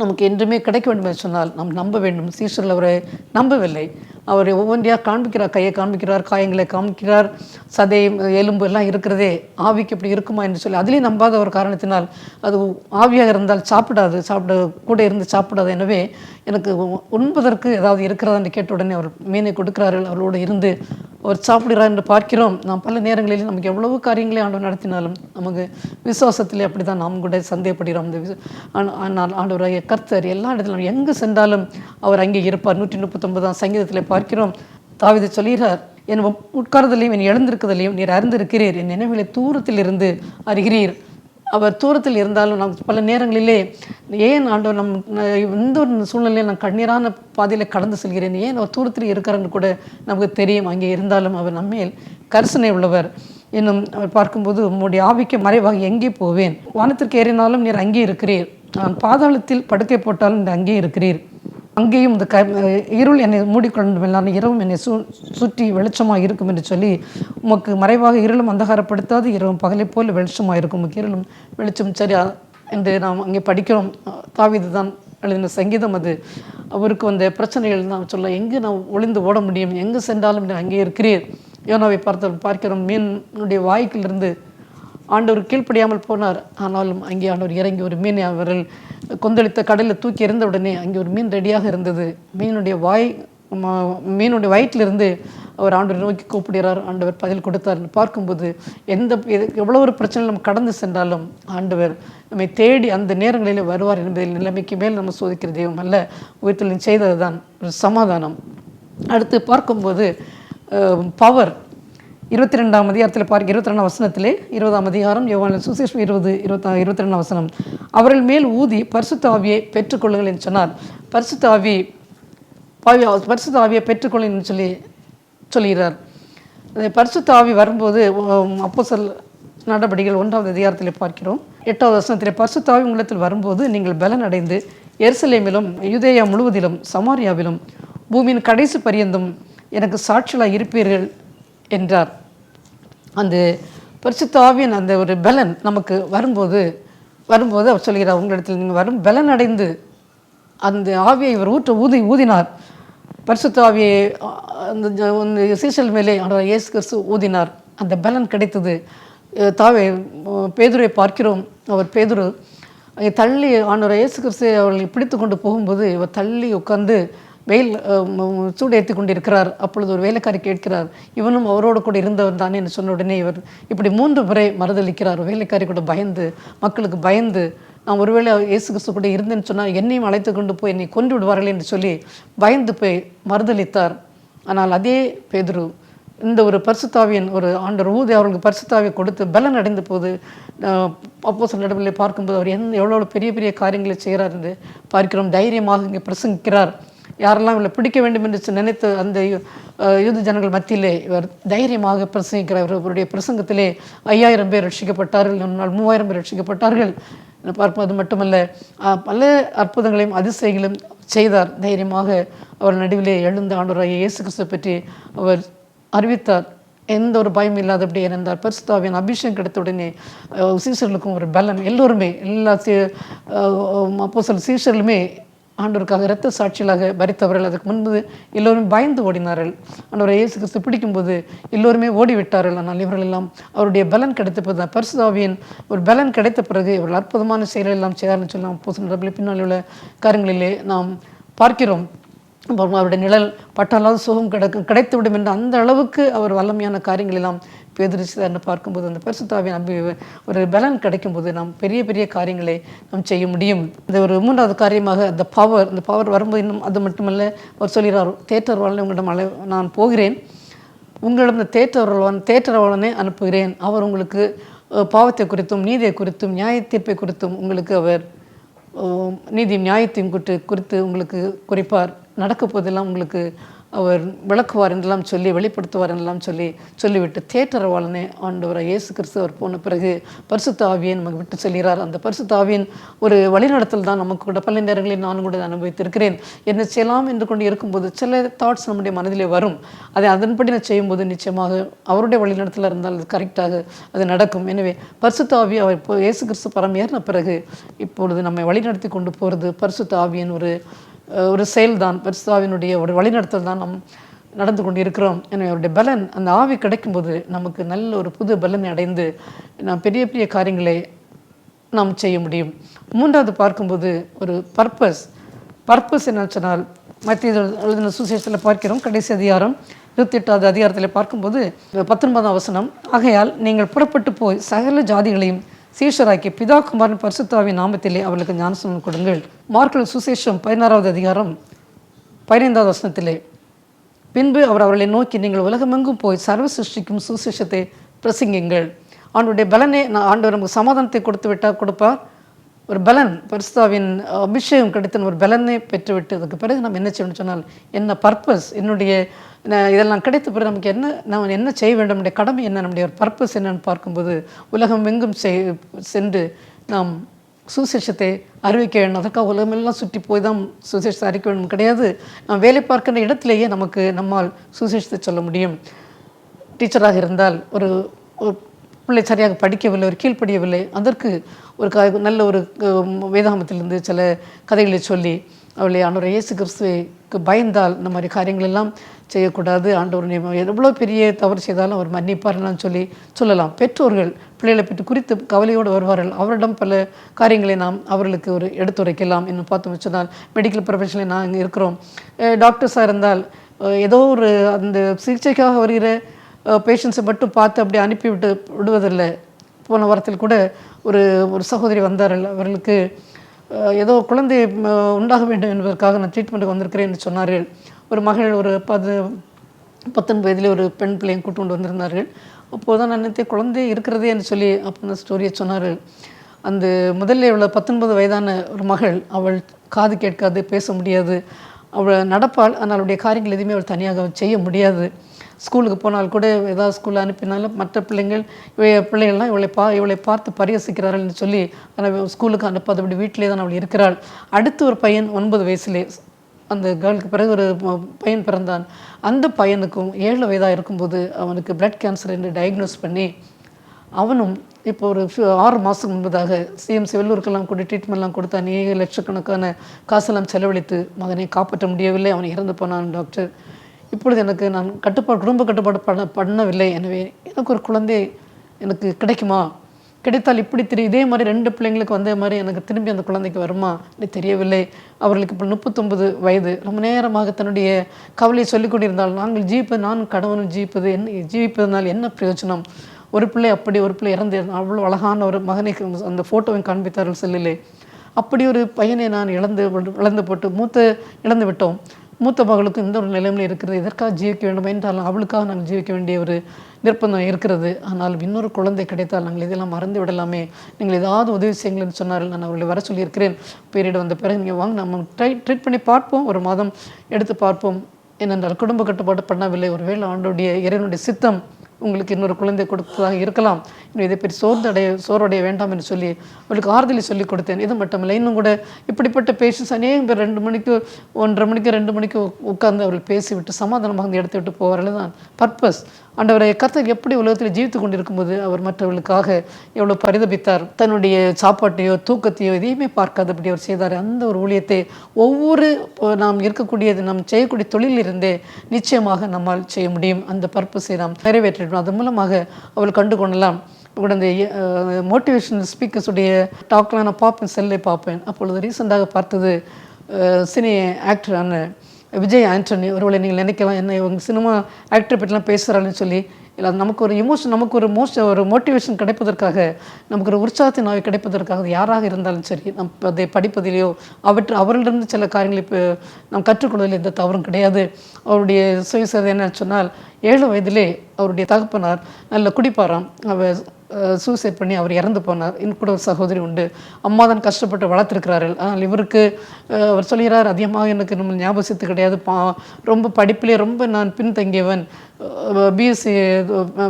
நமக்கு என்றுமே கிடைக்க வேண்டும் என்று சொன்னால் நாம் நம்ப வேண்டும். சீஷர்கள் அவரை நம்பவில்லை. அவர் ஒவ்வொன்றையாக காண்பிக்கிறார், கையை காண்பிக்கிறார், காயங்களை காண்பிக்கிறார், சதை எலும்பு எல்லாம் இருக்கிறதே, ஆவிக்கு இப்படி இருக்குமா என்று சொல்லி அதிலேயும் நம்பாத ஒரு காரணத்தினால் அது ஆவியாக இருந்தால் சாப்பிட கூட இருந்து சாப்பிடாது. எனவே எனக்கு உண்பதற்கு ஏதாவது இருக்கிறதா என்று கேட்ட உடனே அவர் மீனை கொடுக்கிறார்கள். அவரோடு இருந்து அவர் சாப்பிடுகிறார் என்று பார்க்கிறோம். நாம் பல நேரங்களில் நமக்கு எவ்வளவு காரியங்களை ஆண்டவர் நடத்தினாலும் நமக்கு விசுவாசத்திலே அப்படி தான் நாம் கூட சந்தேகப்படுகிறோம். ஆனால் ஆண்டவராகிய கர்த்தர் எல்லா இடத்திலும் எங்கு சென்றாலும் அவர் அங்கே இருப்பார். 139ஆம் சங்கீதத்தில் பார்க்கிறோம், தாவீது சொல்கிறார், என் உட்கார்தலையும் என் எழுந்திருக்குதலையும் நீர் அறிந்திருக்கிறீர், என் நினைவுகளை தூரத்தில் இருந்து அறிகிறீர். அவர் தூரத்தில் இருந்தாலும் நாம் பல நேரங்களிலே ஏன் ஆண்டவர் எந்த ஒரு சூழ்நிலையில் நான் கண்ணீரான பாதையில் கடந்து செல்கிறேன், ஏன் அவர் தூரத்தில் இருக்கிறான்னு கூட நமக்கு தெரியும். அங்கே இருந்தாலும் அவர் நம்மேல் கரிசனை உள்ளவர். இன்னும் அவர் பார்க்கும்போது உம்முடைய ஆவிக்கு மறைவாக எங்கே போவேன், வானத்திற்கு ஏறினாலும் நீர் அங்கே இருக்கிறீர், நான் பாதாளத்தில் படுக்கை போட்டாலும் நீர் அங்கே இருக்கிறீர், அங்கேயும் இந்த இருள் என்னை மூடிக்கொண்டும் எல்லாரும் இரவும் என்னை சுற்றி வெளிச்சமாக இருக்கும் என்று சொல்லி, உமக்கு மறைவாக இருளும் அந்தகாரப்படுத்தாது, இரவும் பகலை போல் வெளிச்சமாக இருக்கும், உமக்கு இருளும் வெளிச்சம் சரியா என்று நாம் அங்கே படிக்கிறோம். தாவீது தான் எழுதின சங்கீதம் அது. அவருக்கு வந்த பிரச்சனைகள் நான் சொல்ல, எங்கே நான் ஒளிந்து ஓட முடியும், எங்கே சென்றாலும் அங்கே இருக்கிறீர். யோனாவை பார்க்கிறோம், மீனுடைய வாய்க்கிலிருந்து ஆண்டவர் கீழ்ப்படியாமல் போனார். ஆனாலும் அங்கே ஆண்டவர் இறங்கி ஒரு மீனை அவர்கள் கொந்தளித்த கடலில் தூக்கி எறிந்த உடனே அங்கே ஒரு மீன் ரெடியாக இருந்தது. மீனுடைய வயிற்றிலிருந்து அவர் ஆண்டவர் நோக்கி கூப்பிடுகிறார். ஆண்டவர் பதில் கொடுத்தார். பார்க்கும்போது எவ்வளோ ஒரு பிரச்சனை நம்ம கடந்து சென்றாலும் ஆண்டவர் நம்மை தேடி அந்த நேரங்களில் வருவார் என்பதில் நிலைமைக்கு மேல் நம்ம சோதிக்கிற தெய்வம் அல்ல. உயிர்த்தலின் செய்தது தான் ஒரு சமாதானம். அடுத்து பார்க்கும்போது பவர் 22ஆம் அதிகாரத்தில் 22ஆம் வசனத்திலே 20ஆம் அதிகாரம் யோவான் சுவிசேஷம் 22ஆம் வசனம், அவர்கள் மேல் ஊதி பரிசுத்த ஆவியை பெற்றுக்கொள்ளுங்கள் என்று சொன்னார். பரிசுத்த ஆவியை பெற்றுக்கொள்ளுங்கள் என்று சொல்கிறார். பரிசுத்த ஆவி வரும்போது அப்போஸ்தலர் நடபடிகள் 1ஆம் அதிகாரத்தில் பார்க்கிறோம். 8வது வசனத்திலே, பரிசுத்த ஆவி உங்களிடத்தில் வரும்போது நீங்கள் பலன் அடைந்து எருசலேமிலும் யூதேயா முழுவதிலும் சமாரியாவிலும் பூமியின் கடைசி பரியந்தும் எனக்கு சாட்சிகளாக இருப்பீர்கள் என்றார். அந்த பரிசுத்த ஆவியின் அந்த ஒரு பலன் நமக்கு வரும்போது அவர் சொல்கிறார், உங்களிடத்தில் நீங்கள் வரும் பலன் அடைந்து, அந்த ஆவியை இவர் ஊதினார். பரிசுத்த ஆவியை அந்த சீசல் மேலே ஆண்டவர் இயேசு கிறிஸ்து ஊதினார். அந்த பலன் கிடைத்தது. பேதுருவை பார்க்கிறோம். அவர் பேதுரு தள்ளி ஆண்டவர் இயேசு கிறிஸ்து அவர்களை பிடித்து கொண்டு போகும்போது இவர் தள்ளி உட்கார்ந்து வெயில் சூடு ஏற்றி கொண்டிருக்கிறார். அப்பொழுது ஒரு வேலைக்காரி கேட்கிறார், இவனும் அவரோடு கூட இருந்தவர் தானே என்று சொன்ன உடனே இவர் இப்படி 3 முறை மறுதளிக்கிறார். வேலைக்காரி கூட பயந்து, மக்களுக்கு பயந்து, நான் ஒருவேளை இயேசு கிறிஸ்து கூட இருந்தேன்னு சொன்னால் என்னையும் அழைத்து கொண்டு போய் என்னை கொண்டு விடுவார்கள் என்று சொல்லி பயந்து போய் மறுதளித்தார். ஆனால் அதே பேதுரு இந்த ஒரு பரிசுத்தாவியின் ஒரு ஆண்டவர் ஊதி அவர்களுக்கு பரிசுத்தாவியை கொடுத்து பலன் அடைந்த போது அப்போஸ்தலர் நடவடிக்கைகளை பார்க்கும்போது அவர் எவ்வளோ பெரிய பெரிய காரியங்களை செய்கிறார் என்று பார்க்கிறோம். தைரியமாக இங்கே பிரசங்கிக்கிறார். யாரெல்லாம் இவளை பிடிக்க வேண்டும் என்று நினைத்து அந்த யூத ஜனங்கள் மத்தியிலே இவர் தைரியமாக பிரசங்கிக்கிறார். இவருடைய பிரசங்கத்திலே 5000 பேர் ரட்சிக்கப்பட்டார்கள், 3000 பேர் ரட்சிக்கப்பட்டார்கள். பார்ப்பது மட்டுமல்ல, பல அற்புதங்களையும் அதிசயங்களையும் செய்தார். தைரியமாக அவர் நடுவிலே எழுந்த ஆண்டவராகிய இயேசு கிறிஸ்துவை பற்றி அவர் அறிவித்தார். எந்த ஒரு பயம் இல்லாதபடி இருந்தார். பரிசுத்த ஆவியின் அபிஷேகம் கிடைத்த உடனே சீஷர்களுக்கும் ஒரு பலன், எல்லோருமே எல்லா அப்போஸ்தலர் சீஷர்களுமே ஆண்டவருக்காக இரத்த சாட்சிகளாக பரித்தவர்கள். அதுக்கு முன்பு எல்லோரும் பயந்து ஓடினார்கள். ஆண்டவரை இயேசு கிறிஸ்து பிடிக்கும்போது எல்லோருமே ஓடிவிட்டார்கள். ஆனால் இவர்கள் எல்லாம் அவருடைய பலன் கிடைத்த போது தான், பரிசுத்த ஆவியின் ஒரு பலன் கிடைத்த பிறகு இவர்கள் அற்புதமான செயல்கள் எல்லாம் செய்தார்னு சொல்லலாம். அப்போஸ்தலர் பின்னால் உள்ள காரியங்களிலே நாம் பார்க்கிறோம். அவருடைய நிழல் பட்டாலாவது சுகம் கிடைத்துவிடும் என்ற அந்த அளவுக்கு அவர் வல்லமையான காரியங்கள் எல்லாம் பேதுருன்னு பார்க்கும்போது அந்த பரிசுத்த ஆவியின் ஒரு பலன் கிடைக்கும்போது நாம் பெரிய பெரிய காரியங்களை நாம் செய்ய முடியும். இந்த ஒரு 3வது காரியமாக இந்த பவர் வரும்போது இன்னும் அது மட்டுமல்ல, அவர் சொல்கிறார், தேற்றர்வாளனை உங்களிடம் நான் போகிறேன், உங்களிடம் இந்த தேற்றர்வாளனை அனுப்புகிறேன். அவர் உங்களுக்கு பாவத்தை குறித்தும் நீதியை குறித்தும் நியாய தீர்ப்பை குறித்தும் உங்களுக்கு அவர் நீதியும் நியாயத்தையும் குறித்து உங்களுக்கு குறிப்பார். நடக்க போதெல்லாம் உங்களுக்கு அவர் விளக்குவார் என்றெல்லாம் சொல்லி வெளிப்படுத்துவார் என்றெல்லாம் சொல்லிவிட்டு தேற்றரவாளனே ஆண்டவராக இயேசு கிறிஸ்து அவர் போன பிறகு பரிசுத்த ஆவியை நமக்கு விட்டு செல்கிறார். அந்த பரிசுத்த ஆவியின் ஒரு வழிநடத்தல் தான் நமக்கு கூட பல நேரங்களில் நானும் கூட அனுபவித்திருக்கிறேன். என்ன செய்யலாம் என்று கொண்டு இருக்கும்போது சில தாட்ஸ் நம்முடைய மனதிலே வரும். அதை அதன்படி நான் செய்யும்போது நிச்சயமாக அவருடைய வழிநடத்தல் இருந்தால் அது கரெக்டாக அது நடக்கும். எனவே பரிசுத்த ஆவி அவர் இப்போ இயேசு கிறிஸ்து பரம் ஏறின பிறகு இப்பொழுது நம்மை வழிநடத்தி கொண்டு போகிறது பரிசுத்த ஆவியின் ஒரு செயல்தான், பரிசுத்தாவினுடைய ஒரு வழிநடத்தல் தான் நாம் நடந்து கொண்டு இருக்கிறோம். எனவே அவருடைய பலன் அந்த ஆவி கிடைக்கும்போது நமக்கு நல்ல ஒரு புது பலனை அடைந்து நாம் பெரிய பெரிய காரியங்களை நாம் செய்ய முடியும். 3வது பார்க்கும்போது ஒரு பர்பஸ் என்ன சொன்னால், மத்திய எழுதின சுவிசேஷத்தில் பார்க்கிறோம். கடைசி அதிகாரம் 28வது அதிகாரத்தில் பார்க்கும்போது 19ஆம் வசனம், ஆகையால் நீங்கள் புறப்பட்டு போய் சகல ஜாதிகளையும் சீஷராக்கி பிதா குமாரன் பரிசுத்த ஆவியின் நாமத்திலே அவர்களுக்கு ஞானஸ்நானம் கொடுங்கள். மார்க்கு சுவிசேஷம் 16வது அதிகாரம் 15வது வசனத்திலே, பின்பு அவர்களை நோக்கி நீங்கள் உலகமெங்கும் போய் சர்வ சிருஷ்டிக்கும் சுவிசேஷத்தை பிரசங்கிங்கள். ஆண்டவருடைய பலனே ஆண்டவர் நமக்கு சமாதானத்தை கொடுப்பார். ஒரு பலன், பரிசுத்தாவின் அபிஷேகம் கிடைத்த ஒரு பலனை பெற்றுவிட்டு அதுக்கு பிறகு நம்ம என்ன செய்யணும்னு சொன்னால், என்ன பர்பஸ், இதெல்லாம் கிடைத்த பிறகு நமக்கு நம்ம என்ன செய்ய வேண்டும், நம்முடைய கடமை என்ன, நம்முடைய ஒரு பர்பஸ் என்னன்னு பார்க்கும்போது உலகம் எங்கும் சென்று நாம் சுவிசேஷத்தை அறிவிக்க வேண்டும். அதற்காக உலகமெல்லாம் சுற்றி போய் தான் சுவிசேஷத்தை அறிவிக்க வேண்டும் கிடையாது. நாம் வேலை பார்க்கின்ற இடத்திலேயே நம்மால் சுவிசேஷத்தை சொல்ல முடியும். டீச்சராக இருந்தால் ஒரு பிள்ளை சரியாக படிக்கவில்லை, ஒரு கீழ்ப்படியவில்லை, அதற்கு ஒரு நல்ல ஒரு வேதாகமத்திலிருந்து சில கதைகளை சொல்லி அவளை ஆண்டவர் இயேசு கிறிஸ்துவுக்கு பயந்தால் இந்த மாதிரி காரியங்கள் எல்லாம் செய்யக்கூடாது, ஆண்டவர் எவ்வளோ பெரிய தவறு செய்தாலும் அவர் மன்னிப்பார்லாம் சொல்லலாம். பெற்றோர்கள் பிள்ளைகளை பற்றி குறித்து கவலையோடு வருவார்கள். அவரிடம் பல காரியங்களை நாம் அவர்களுக்கு ஒரு எடுத்துரைக்கலாம். இன்னும் பார்த்தோம் சொன்னால் மெடிக்கல் ப்ரொஃபஷனில் நாங்கள் இருக்கிறோம். டாக்டர்ஸாக இருந்தால் ஏதோ ஒரு அந்த சிகிச்சைக்காக வருகிற பேஷண்ட்ஸை மட்டும் பார்த்து அப்படி விடுவதில்லை. போன வாரத்தில் கூட ஒரு சகோதரி வந்தார்கள். அவர்களுக்கு ஏதோ குழந்தை உண்டாக வேண்டும் என்பதற்காக நான் ட்ரீட்மெண்ட்டுக்கு வந்திருக்கிறேன் என்று சொன்னார்கள். ஒரு மகள் ஒரு 19 வயதிலே ஒரு பெண் பிள்ளையை கூட்டு கொண்டு வந்திருந்தார்கள். அப்போது தான் நான் நினைத்தேன் குழந்தை இருக்கிறதே என்று சொல்லி அப்போ அந்த ஸ்டோரியை சொன்னார்கள். அந்த முதல்ல இவ்வளோ 19 வயதான ஒரு மகள், அவள் காது கேட்காது, பேச முடியாது, அவள் நடப்பாள், ஆனால் அவளுடைய காரியங்கள் எதுவுமே அவள் தனியாக செய்ய முடியாது. ஸ்கூலுக்கு போனால் கூட ஏதாவது ஸ்கூலில் அனுப்பினாலும் மற்ற பிள்ளைகள்லாம் இவளை பார்த்து பரிகசிக்கிறார்கள் என்று சொல்லி ஆனால் ஸ்கூலுக்கு அனுப்பாது, அப்படி வீட்டிலே தான் அவள் இருக்கிறாள். அடுத்து ஒரு பையன் 9 வயசுலே, அந்த கேர்ளுக்கு பிறகு ஒரு பையன் பிறந்தான். அந்த பையனுக்கும் 7 வயதாக இருக்கும்போது அவனுக்கு பிளட் கேன்சர் என்று டயக்னோஸ் பண்ணி அவனும் இப்போ ஒரு 6 மாதம் முன்பதாக சிஎம்சி வெள்ளூருக்கெல்லாம் கூட ட்ரீட்மெண்ட்லாம் கொடுத்து அநேக லட்சக்கணக்கான காசெல்லாம் செலவழித்து மகனை காப்பாற்ற முடியவில்லை, அவன் இறந்து போனான் டாக்டர். இப்பொழுது எனக்கு நான் குடும்ப கட்டுப்பாடு பண்ணவில்லை, எனவே எனக்கு ஒரு குழந்தை எனக்கு கிடைக்குமா, கிடைத்தால் இப்படி இதே மாதிரி 2 பிள்ளைங்களுக்கு வந்த மாதிரி எனக்கு திரும்பி அந்த குழந்தைக்கு வருமா என்று தெரியவில்லை. அவர்களுக்கு இப்போ 39 வயது. ரொம்ப நேரமாக தன்னுடைய கவலையை சொல்லிக் கொண்டிருந்தால் நாங்கள் நானும் கணவனும் ஜீவிப்பதனால் என்ன பிரயோஜனம், ஒரு பிள்ளை அப்படி ஒரு பிள்ளை இறந்து அவ்வளோ அழகான ஒரு மகனை அந்த ஃபோட்டோவை காண்பித்தார்கள் செல்லிலே. அப்படி ஒரு பையனை நான் இழந்து போட்டு இழந்து விட்டோம். மூத்த மகளுக்கு இந்த ஒரு நிலைமையில் இருக்கிறது, இதற்காக ஜீவிக்க வேண்டும் என்றாலும் அவளுக்காக நாங்கள் ஜீவிக்க வேண்டிய ஒரு நிர்பந்தம் இருக்கிறது. ஆனால் இன்னொரு குழந்தை கிடைத்தால் நாங்கள் இதெல்லாம் மறந்து விடலாமே, நீங்கள் ஏதாவது உதவி செய்யுங்கள்னு சொன்னார்கள். நான் அவர்களை வர சொல்லியிருக்கிறேன். பீரியட் வந்த பிறகு நீங்கள் வாங்க, நம்ம ட்ரீட் பண்ணி பார்ப்போம், ஒரு மாதம் எடுத்து பார்ப்போம். ஏனென்றால் குடும்ப கட்டுப்பாடு பண்ணவில்லை, ஒருவேளை இறைவனுடைய சித்தம் உங்களுக்கு இன்னொரு குழந்தை கொடுத்ததாக இருக்கலாம், இன்னும் இதை பற்றி சோர்வடைய வேண்டாம் என்று சொல்லி அவளுக்கு ஆறுதலை சொல்லிக் கொடுத்தேன். இது மட்டுமில்லை, இன்னும் கூட இப்படிப்பட்ட பேஷன்ஸ் அநேகம் பேர் 2 மணிக்கு 1:30 மணிக்கு 2 மணிக்கு உட்கார்ந்து அவர்கள் பேசிவிட்டு சமாதானமாக அந்த இடத்தை விட்டு போவார்கள். தான் பர்பஸ். ஆண்டவரை கர்த்தர் எப்படி உலகத்தில் ஜீவித்து கொண்டிருக்கும்போது அவர் மற்றவர்களுக்காக எவ்வளோ பரிதபித்தார். தன்னுடைய சாப்பாட்டையோ தூக்கத்தையோ எதையுமே பார்க்காதபடி அவர் செய்தார். அந்த ஒரு ஊழியத்தை ஒவ்வொரு நாம் இருக்கக்கூடியது நாம் செய்யக்கூடிய தொழிலிருந்தே நிச்சயமாக நம்மால் செய்ய முடியும். அந்த பர்பஸை நாம் நிறைவேற்றிடணும். அதன் மூலமாக அவள் கண்டு கொள்ளலாம். கூட இந்த மோட்டிவேஷனல் ஸ்பீக்கர்ஸுடைய டாக்லாம் நான் செல்லை பார்ப்பேன். அப்பொழுது ரீசெண்டாக பார்த்தது சினி ஆக்டரான விஜய் ஆண்டனி. ஒருவேளை நீங்கள் நினைக்கலாம் என்ன இவங்க சினிமா ஆக்டரை பற்றிலாம் பேசுகிறாள்னு சொல்லி. இல்லை, நமக்கு ஒரு எமோஷன், நமக்கு ஒரு மோட்டிவேஷன் கிடைப்பதற்காக, நமக்கு ஒரு உற்சாகத்தின் ஆவி கிடைப்பதற்காக யாராக இருந்தாலும் சரி, அதை படிப்பதிலேயோ அவர்களிடம் சில காரியங்களை இப்போ நாம் கற்றுக்கொள்வதில் எந்த தவறும் கிடையாது. அவருடைய சுயசரிதை என்ன சொன்னால் 7 வயதிலே அவருடைய தகப்பனார் நல்ல குடிப்பாராம். அவர் சூசைட் பண்ணி அவர் இறந்து போனார். இன்னும் கூட ஒரு சகோதரி உண்டு. அம்மா தான் கஷ்டப்பட்டு வளர்த்துருக்கிறார்கள். ஆனால் இவருக்கு அவர் சொல்கிறார், அதிகமாக எனக்கு நம்ம ஞாபகத்து கிடையாது, ரொம்ப படிப்பிலே ரொம்ப நான் பின்தங்கியவன். பிஎஸ்சி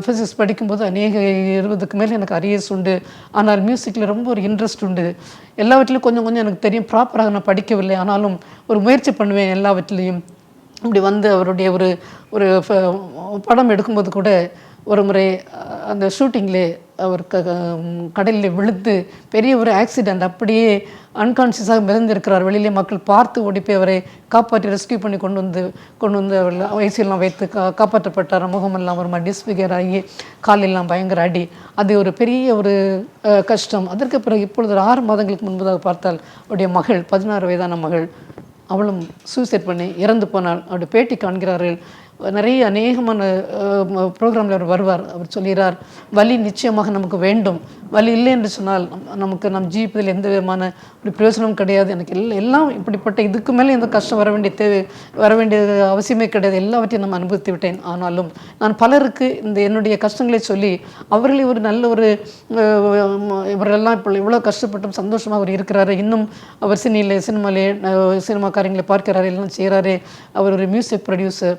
ஃபிசிக்ஸ் படிக்கும்போது அநேக 20க்கு மேலே எனக்கு அரியர்ஸ் உண்டு. ஆனால் மியூசிக்கில் ரொம்ப ஒரு இன்ட்ரெஸ்ட் உண்டு. எல்லாவற்றிலையும் கொஞ்சம் கொஞ்சம் எனக்கு தெரியும். ப்ராப்பராக நான் படிக்கவில்லை, ஆனாலும் ஒரு முயற்சி பண்ணுவேன் எல்லாவற்றிலையும். இப்படி வந்து அவருடைய ஒரு படம் எடுக்கும்போது கூட ஒரு முறை அந்த ஷூட்டிங்லே அவர் கடலில் விழுந்து பெரிய ஒரு ஆக்சிடெண்ட், அப்படியே அன்கான்ஷியஸாக மிதந்திருக்கிறார். வெளியிலே மக்கள் பார்த்து ஓடிப்போய் அவரை காப்பாற்றி ரெஸ்கியூ பண்ணி கொண்டு வந்து அவர் ஐசியூலாம் வைத்து காப்பாற்றப்பட்டார். முகமெல்லாம் ஒரு மாதிரி டிஸ்பிகர் ஆகி காலெல்லாம் பயங்கர அடி. அது ஒரு பெரிய ஒரு கஷ்டம். அதற்கு பிறகு இப்பொழுது 6 மாதங்களுக்கு முன்பதாக பார்த்தால் அவருடைய மகள் 16 வயதான மகள், அவளும் சூசைட் பண்ணி இறந்து போனாள். அவருடைய பேட்டி காண்கிறார்கள். நிறைய அநேகமான ப்ரோக்ராமில் அவர் வருவார். அவர் சொல்கிறார், வலி நிச்சயமாக நமக்கு வேண்டும், வலி இல்லை என்று சொன்னால் நம் ஜீவிப்பதில் எந்த விதமான ஒரு பிரயோஜனமும் கிடையாது. எனக்கு எல்லாம் இப்படிப்பட்ட இதுக்கு மேலே எந்த கஷ்டம் வர வேண்டிய அவசியமே கிடையாது, எல்லாவற்றையும் நம்ம அனுபவித்து விட்டேன். ஆனாலும் நான் பலருக்கு என்னுடைய கஷ்டங்களை சொல்லி அவர்களே ஒரு நல்ல ஒரு இவரெல்லாம் இப்போ இவ்வளோ கஷ்டப்பட்டும் சந்தோஷமாக அவர் இருக்கிறாரு. இன்னும் அவர் சினிமா காரியங்களை பார்க்கிறாரு, எல்லாம் செய்கிறாரு. அவர் ஒரு மியூசிக் ப்ரொடியூசர்,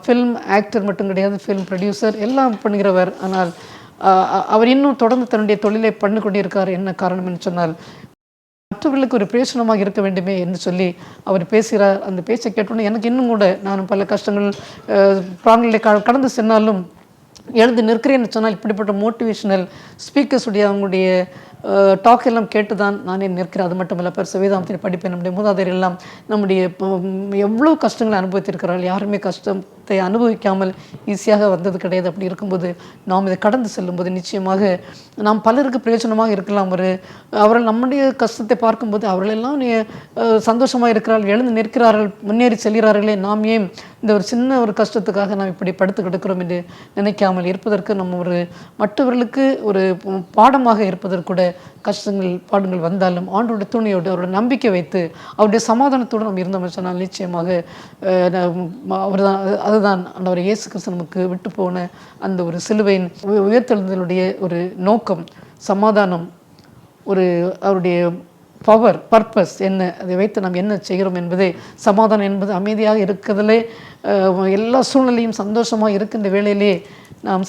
ஃபில்ம் ஆக்டர் மட்டும் கிடையாது, ஃபில்ம் ப்ரொடியூசர் எல்லாம் பண்ணுகிறவர். ஆனால் அவர் இன்னும் தொடர்ந்து தன்னுடைய தொழிலை பண்ணி கொண்டிருக்கார். என்ன காரணம் என்று சொன்னால், மற்றவர்களுக்கு ஒரு பிரயோஜனமாக இருக்க வேண்டுமே என்று சொல்லி அவர் பேசுகிறார். அந்த பேச்சை கேட்டோன்னே எனக்கு இன்னும் கூட நான் பல கஷ்டங்கள் பிராணிகளை கடந்து சென்னாலும் எழுந்து நிற்கிறேன்னு சொன்னால் இப்படிப்பட்ட மோட்டிவேஷனல் ஸ்பீக்கர்ஸ் உடைய அவங்களுடைய டாக் எல்லாம் கேட்டு தான் நானே நிற்கிறேன். அது மட்டும் இல்லை, பெருச வேதாந்தத்தின் படிப்பேன். நம்முடைய மூதாதையர் எல்லாம் நம்முடைய எவ்வளோ கஷ்டங்களை அனுபவித்திருக்கிறார்கள். யாருமே கஷ்டத்தை அனுபவிக்காமல் ஈஸியாக வந்தது கிடையாது. அப்படி இருக்கும்போது நாம் இதை கடந்து செல்லும்போது நிச்சயமாக நாம் பலருக்கு பிரயோஜனமாக இருக்கலாம். அவர்கள் நம்முடைய கஷ்டத்தை பார்க்கும்போது அவர்களெல்லாம் சந்தோஷமாக இருக்கிறார்கள், எழுந்து நிற்கிறார்கள், முன்னேறி செல்கிறார்களே, நாம் ஏன் இந்த ஒரு சின்ன ஒரு கஷ்டத்துக்காக நாம் இப்படி படுத்து கிடக்கிறோம் என்று நினைக்காமல் இருப்பதற்கு, நம்ம மற்றவர்களுக்கு ஒரு பாடமாக இருப்பதற்கு கூட கஷ்டங்கள் பாடுங்கள் வந்தாலும் ஆண்டோட துணையோடு அவரோட நம்பிக்கை வைத்து அவருடைய சமாதானத்தோடு நம்ம இருந்தோம் சொன்னால் நிச்சயமாக அவர் தான் அதுதான் ஆண்டவர் இயேசு கிறிஸ்து நமக்கு விட்டு போன அந்த ஒரு சிலுவையின் உயர்த்தெழுந்தலுடைய ஒரு நோக்கம், சமாதானம், அவருடைய பவர், பர்பஸ் என்ன, அதை வைத்து நாம் என்ன செய்கிறோம் என்பதே. சமாதானம் என்பது அமைதியாக இருக்கிறதுலே, எல்லா சூழ்நிலையும் சந்தோஷமாக இருக்கின்ற வேளையிலே நாம்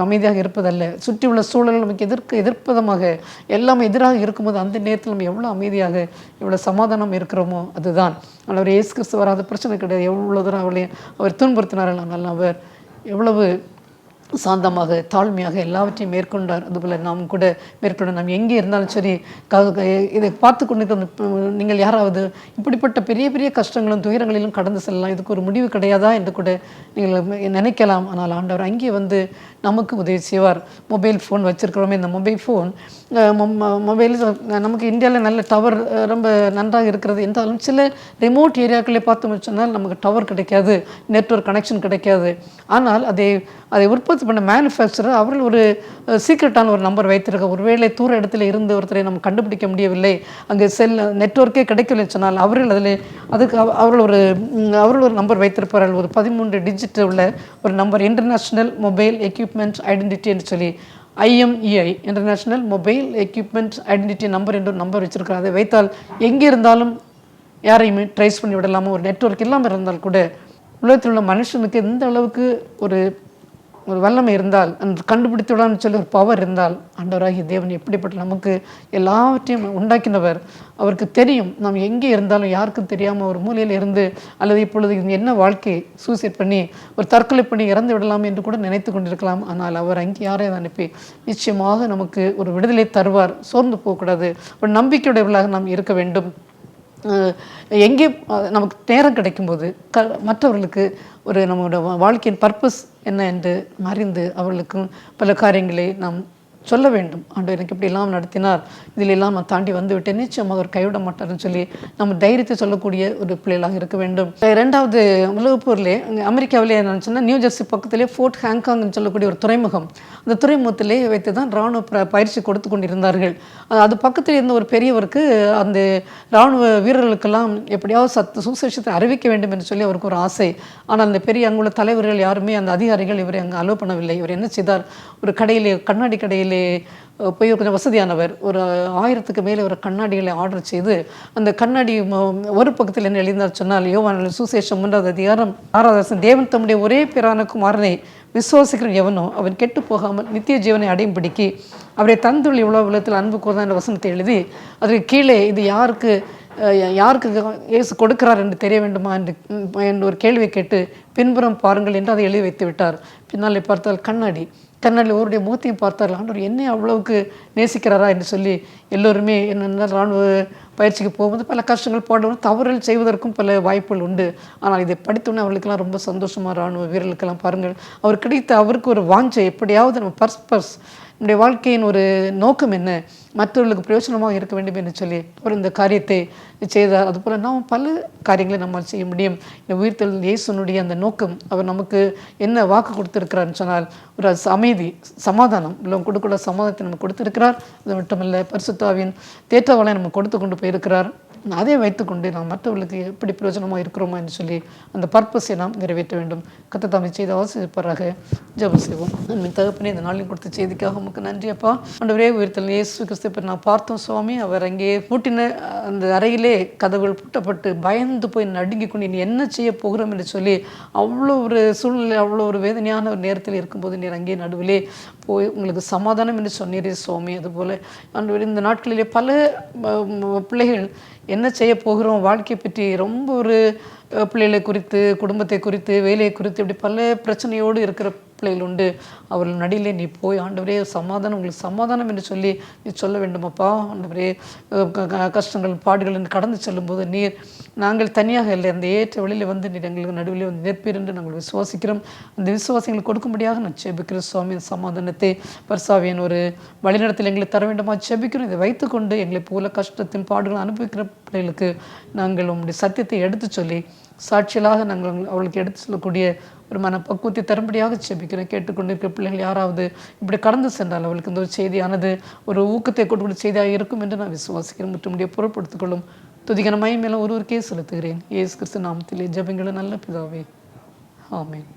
அமைதியாக இருப்பதல்ல. சுற்றி உள்ள சூழல் நமக்கு எதிர்ப்பதமாக எல்லாமே எதிராக இருக்கும்போது அந்த நேரத்தில் நம்ம எவ்வளோ அமைதியாக எவ்வளோ சமாதானம் இருக்கிறோமோ அதுதான். அவர் இயேசு கிறிஸ்து வராத பிரச்சனை கிடையாது. எவ்வளோ தூரம் அவர் துன்புறுத்தினார்கள், ஆனால் அவர் எவ்வளவு சாந்தமாக தாழ்மையாக எல்லாவற்றையும் மேற்கொண்டார். அதுபோல் நாம் கூட மேற்கொண்ட நாம் எங்கே இருந்தாலும் சரி இதை பார்த்து கொண்டு நீங்கள் யாராவது இப்படிப்பட்ட பெரிய பெரிய கஷ்டங்களும் துயரங்களிலும் கடந்து செல்லலாம், இதுக்கு ஒரு முடிவு கிடையாதா என்று கூட நீங்கள் நினைக்கலாம். ஆனால் ஆண்டவர் அங்கே வந்து நமக்கு உதவி செய்வார். மொபைல் ஃபோன் வச்சுருக்கிறோமே, இந்த மொபைல் நமக்கு இந்தியாவில் நல்ல டவர் ரொம்ப நன்றாக இருக்கிறது என்றாலும் சில ரிமோட் ஏரியாக்களே பார்த்தோம்னு சொன்னால் நமக்கு டவர் கிடைக்காது, நெட்வொர்க் கனெக்ஷன் கிடைக்காது. ஆனால் அதை உற்பத்தி பண்ண மேனுஃபேக்சரர் அவர்கள் ஒரு சீக்ரெட்டான ஒரு நம்பர் வைத்திருக்க, ஒருவேளை தூர இடத்துல இருந்து ஒருத்தரை நம்ம கண்டுபிடிக்க முடியவில்லை, அங்கே நெட்வொர்க்கே கிடைக்கலன்னு சொன்னால் அவர்கள் ஒரு நம்பர் வைத்திருப்பார்கள். ஒரு 13 டிஜிட் உள்ள ஒரு number, international mobile equipment identity என்று சொல்லி, IMEI, international mobile equipment identity number என்று ஒரு நம்பர் வச்சுருக்காங்க. அதை வைத்தால் எங்கே இருந்தாலும் யாரையுமே ட்ரேஸ் பண்ணி விடலாமல், ஒரு நெட்வொர்க் இல்லாமல் இருந்தால் கூட உலகத்தில் உள்ள மனுஷனுக்கு எந்த அளவுக்கு ஒரு வல்லமை இருந்தால், அந்த கண்டுபிடித்து விடான்னு சொல்லி ஒரு பவர் இருந்தால், ஆண்டவராகிய தேவன் எப்படிப்பட்ட நமக்கு எல்லாவற்றையும் உண்டாக்கினவர். அவருக்கு தெரியும் நாம் எங்கே இருந்தாலும் யாருக்கும் தெரியாமல் ஒரு மூலையில் இருந்து, அல்லது இப்பொழுது என்ன வாழ்க்கை சூசைட் பண்ணி ஒரு தற்கொலை பண்ணி இறந்து விடலாம் என்று கூட நினைத்து கொண்டிருக்கலாம். ஆனால் அவர் அங்கே யாரையும் அனுப்பி நிச்சயமாக நமக்கு ஒரு விடுதலை தருவார். சோர்ந்து போகக்கூடாது, ஒரு நம்பிக்கையுடையவர்களாக நாம் இருக்க வேண்டும். எங்கே நமக்கு நேரம் கிடைக்கும்போது மற்றவர்களுக்கு நம்மளோட வாழ்க்கையின் பர்பஸ் என்ன என்று அறிந்து அவர்களுக்கும் பல காரியங்களை நாம் சொல்ல வேண்டும். ஆண்டவர் எனக்கு இப்படிலாம் நடத்தினார், இதிலெல்லாம் நான் தாண்டி வந்து விட்டேன், நிச்சயமாக அவர் கைவிட மாட்டார்னு சொல்லி நம்ம தைரியத்தை சொல்லக்கூடிய ஒரு பிள்ளைகளாக இருக்க வேண்டும். 2வது உலகப் போரிலே அமெரிக்காவிலே நான் சொன்னால் நியூ ஜெர்சி பக்கத்திலே ஃபோர்ட் ஹாங்காங்னு சொல்லக்கூடிய ஒரு துறைமுகம், அந்த துறைமுகத்திலே வைத்து தான் இராணுவ பயிற்சி கொடுத்து கொண்டிருந்தார்கள். அது பக்கத்தில் இருந்த ஒரு பெரியவருக்கு அந்த இராணுவ வீரர்களுக்கெல்லாம் எப்படியாவது சுசேஷத்தை அறிவிக்க வேண்டும் என்று சொல்லி அவருக்கு ஒரு ஆசை. ஆனால் அந்த பெரிய அங்குள்ள தலைவர்கள் யாருமே, அந்த அதிகாரிகள் இவரை அங்கே அலோவ் பண்ணவில்லை. இவர் என்ன செய்தார், ஒரு கடையிலே, கண்ணாடி கடையிலே போய் கொஞ்சம் வசதியானவர், ஒரு 1000க்கு மேலே ஒரு கண்ணாடிகளை ஆர்டர் செய்து, அந்த கண்ணாடி ஒரு பக்கத்தில் என்ன எழுந்தார் சொன்னால், யோவான் சுசேஷம் 3வது அதிகாரம் 6வது வசனம், தேவன் தம்முடைய ஒரே பேரான குமாரனை விசுவாசிக்கிற எவனோ அவன் கெட்டு போகாமல் நித்திய ஜீவனை அடையும்படிக்கு அவரை தந்துள்ள இவ்வளோ உலகத்தில் அன்பு கூர்தான் என்ற வசனத்தை எழுதி, அதற்கு கீழே இது யாருக்கு இயேசு கொடுக்கிறார் என்று தெரிய வேண்டுமா என்று ஒரு கேள்வியை கேட்டு பின்புறம் பாருங்கள் என்று அதை எழுதி வைத்து விட்டார். பின்னாலே பார்த்தால் கண்ணாடியில் ஒருடைய முகத்தையும் பார்த்தார்கள். ஆண்டவர் என்னை அவ்வளவுக்கு நேசிக்கிறாரா என்று சொல்லி எல்லோருமே என்னென்ன இராணுவ பயிற்சிக்கு போகும்போது பல கஷ்டங்கள் போடணும், தவறுகள் செய்வதற்கும் பல வாய்ப்புகள் உண்டு. ஆனால் இதை படித்தோன்னே அவர்களுக்கெல்லாம் ரொம்ப சந்தோஷமாக, இராணுவ வீரர்களுக்கெல்லாம் பாருங்கள், அவருக்கு ஒரு வாஞ்சை, எப்படியாவது நம்ம பர்பஸ், நம்முடைய வாழ்க்கையின் ஒரு நோக்கம் என்ன, மற்றவர்களுக்கு பிரயோஜனமாக இருக்க வேண்டும் என்று சொல்லி அவர் இந்த காரியத்தை செய்தார். அதுபோல் நாம் பல காரியங்களை நம்மால் செய்ய முடியும். இந்த உயிர்த்தெழுந்த இயேசுனுடைய அந்த நோக்கம், அவர் நமக்கு என்ன வாக்கு கொடுத்திருக்கிறார்னு சொன்னால் ஒரு அமைதி, சமாதானம், இல்லை கொடுக்குள்ள சமாதானத்தை நம்ம கொடுத்திருக்கிறார். அது மட்டுமல்ல, பரிசுத்த ஆவியின் தேற்றவாளை நம்ம கொடுத்து கொண்டு போயிருக்கிறார். அதை வைத்துக்கொண்டு நாம் மற்றவர்களுக்கு எப்படி பிரயோஜனமாக இருக்கிறோமா என்று சொல்லி அந்த பர்பஸை நாம் நிறைவேற்ற வேண்டும். கர்த்தர் தாமே செய்து ஆசீர்வதிப்பாராக. ஜெபம் செய்வோம். நன்மை தகப்பனே, இந்த நாளில் கொடுத்த செய்திக்காக உமக்கு நன்றி அப்பா. ஆண்டவரே, உயிர்த்தல் இயேசு கிறிஸ்துவை நான் பார்த்தோம் சுவாமி. அவர் அங்கே பூட்டின அந்த அறையிலே கதவுகள் பூட்டப்பட்டு பயந்து போய் நடுங்கி கொண்டு நீ என்ன செய்ய போகிறோம் என்று சொல்லி அவ்வளோ ஒரு சூழ்நிலை, அவ்வளோ ஒரு வேதனையான ஒரு நேரத்தில் இருக்கும்போது நீர் அங்கே நடுவிலே போய் உங்களுக்கு சமாதானம் என்று சொன்னீரே சுவாமி. அதுபோல் ஆண்டவரே, இந்த நாட்களிலே பல பிள்ளைகள் என்ன செய்ய போகிறோம், வாழ்க்கையை பற்றி ரொம்ப ஒரு பிள்ளைகளை குறித்து, குடும்பத்தை குறித்து, வேலையை குறித்து இப்படி பல பிரச்சனையோடு இருக்கிற பிள்ளைகள் உண்டு. அவர்கள் நடிலே நீ போய் ஆண்டவரே சமாதானம், உங்களுக்கு சமாதானம் என்று சொல்லி நீ சொல்ல வேண்டுமப்பா. ஆண்டவரே, கஷ்டங்கள் பாடுகள் என்று கடந்து செல்லும்போது நீர் நாங்கள் தனியாக இல்லை, அந்த ஏற்ற வழியில் வந்து நீர் எங்களுக்கு நடுவில் வந்து நிற்பீர் என்று நாங்கள் விசுவாசிக்கிறோம். அந்த விசுவாசங்களுக்கு கொடுக்கும்படியாக நான் செபிக்கிறோம் சுவாமி. சமாதானத்தை பரிசாவியன் ஒரு வழிநடத்தில் எங்களுக்கு தர வேண்டுமா செபிக்கிறோம். இதை வைத்துக்கொண்டு எங்களை போல கஷ்டத்தின் பாடுகள் அனுபவிக்கிற பிள்ளைகளுக்கு நாங்கள் உங்களுடைய சத்தியத்தை எடுத்து சொல்லி சாட்சியலாக நாங்கள் அவளுக்கு எடுத்து சொல்லக்கூடிய ஒரு மனப்பக்குவத்தை தரும்படியாக செபிக்கிறேன். கேட்டுக்கொண்டிருக்கிற பிள்ளைகள் யாராவது இப்படி கடந்து சென்றால் அவளுக்கு இந்த ஒரு செய்தியானது ஒரு ஊக்கத்தை கொடுக்கிற செய்தியாக இருக்கும் என்று நான் விசுவாசிக்கிறேன். மற்றும் பொருட்படுத்திக் கொள்ளும் துதிகனமாய் மேலும் ஒருவருக்கே செலுத்துகிறேன். இயேசு கிறிஸ்து நாமத்திலே ஜெபங்களை நல்ல பிதாவே, ஆமென்.